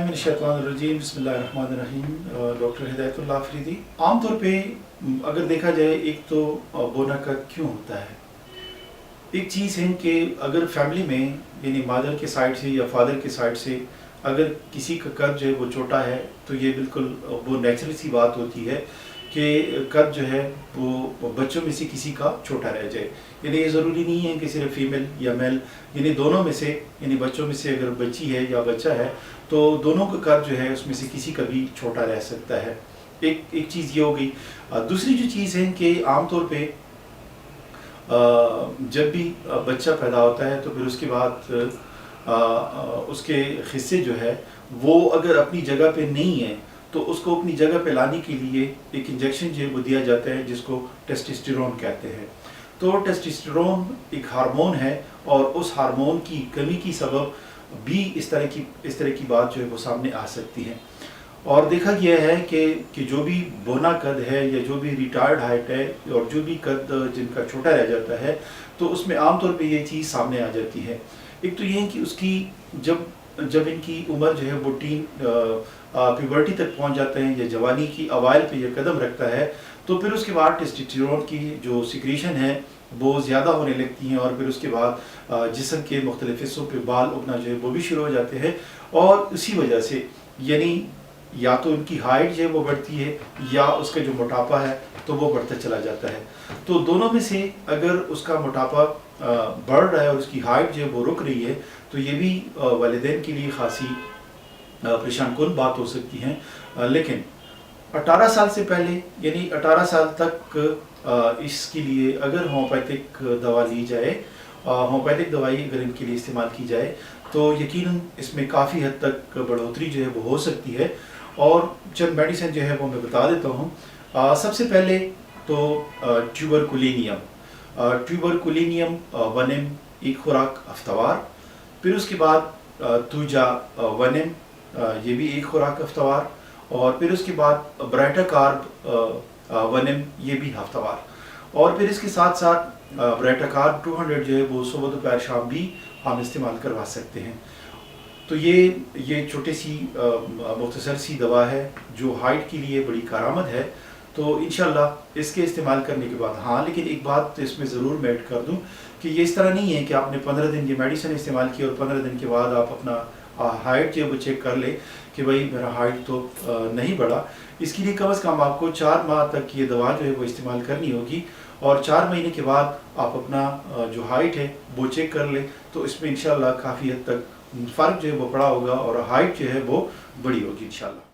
बिस्मिल्लाहिर्रहमानिर्रहीम। डॉक्टर हिदायतुल्लाह अफरीदी। आम तौर पे अगर देखा जाए, एक तो बोना कद क्यों होता है। एक चीज़ है कि अगर फैमिली में यानी मदर के साइड से या फादर के साइड से अगर किसी का कद जो है वो छोटा है, तो ये बिल्कुल वो नेचुरल सी बात होती है कि कद जो है वो बच्चों में से किसी का छोटा रह जाए। यानी ये ज़रूरी नहीं है कि सिर्फ फीमेल या मेल, यानी दोनों में से, यानी बच्चों में से अगर बच्ची है या बच्चा है तो दोनों का कद जो है उसमें से किसी का भी छोटा रह सकता है। एक चीज़ ये हो गई। दूसरी जो चीज़ है कि आमतौर पे जब भी बच्चा पैदा होता है तो फिर उसके बाद उसके हिस्से जो है वो अगर अपनी जगह पे नहीं है तो उसको अपनी जगह पे लाने के लिए एक इंजेक्शन जो है वो दिया जाता है, जिसको टेस्टोस्टेरोन कहते हैं। तो टेस्टोस्टेरोन एक हार्मोन है और उस हार्मोन की कमी की सबब भी इस तरह की बात जो है वो सामने आ सकती है। और देखा गया है कि जो भी बोना कद है या जो भी रिटायर्ड हाइट है और जो भी कद जिनका छोटा रह जाता है, तो उसमें आमतौर पे ये चीज़ सामने आ जाती है। एक तो ये है कि उसकी जब इनकी उम्र जो है वो प्यूबर्टी तक पहुंच जाते हैं या जवानी की अवाइल पे ये कदम रखता है, तो फिर उसके बाद टेस्टोस्टेरोन की जो सिक्रीशन है वो ज़्यादा होने लगती हैं और फिर उसके बाद जिस्म के मुख्तलिफ हिस्सों पे बाल उगना जो है वो भी शुरू हो जाते हैं। और इसी वजह से यानी या तो उनकी हाइट जो है वो बढ़ती है या उसका जो मोटापा है तो वो बढ़ता चला जाता है। तो दोनों में से अगर उसका मोटापा बढ़ रहा है और उसकी हाइट जो है वो रुक रही है, तो ये भी वालिदैन के लिए खासी परेशान कुन बात हो सकती है। लेकिन 18 साल से पहले यानी 18 साल तक इसके लिए अगर होम्योपैथिक दवा ली जाए, होम्योपैथिक दवाई अगर इनके लिए इस्तेमाल की जाए तो यकीनन इसमें काफ़ी हद तक बढ़ोतरी जो है वो हो सकती है। और चंद मेडिसिन जो है वो मैं बता देता हूँ। सबसे पहले तो ट्यूबरकुलिनियम 1 mg एक खुराक हफ्तावार। फिर उसके बाद तुजा 1 mg, ये भी एक खुराक हफ्तावार। और फिर उसके बाद ब्राइटाकार्ब 1 mg, ये भी हफ्तावार। और फिर इसके साथ साथ ब्राइटाकार्ब 200 जो है वो सुबह दोपहर शाम भी हम इस्तेमाल करवा सकते हैं। तो ये छोटी सी मुख्तसर सी दवा है जो हाइट के लिए बड़ी कारामद है। तो इंशाल्लाह इसके इस्तेमाल करने के बाद, हाँ लेकिन एक बात तो इसमें ज़रूर मैं ऐड कर दूं कि ये इस तरह नहीं है कि आपने 15 दिन ये मेडिसिन इस्तेमाल की और 15 दिन के बाद आप अपना हाइट जो है वो चेक कर ले कि भाई मेरा हाइट तो नहीं बढ़ा। इसके लिए कम से कम आपको 4 माह तक ये दवा जो है वो इस्तेमाल करनी होगी और 4 महीने के बाद आप अपना जो हाइट है वो चेक कर लें, तो इसमें इंशाल्लाह काफ़ी हद तक फ़र्क जो है वो पड़ा होगा और हाइट जो है वो बड़ी होगी इंशाल्लाह।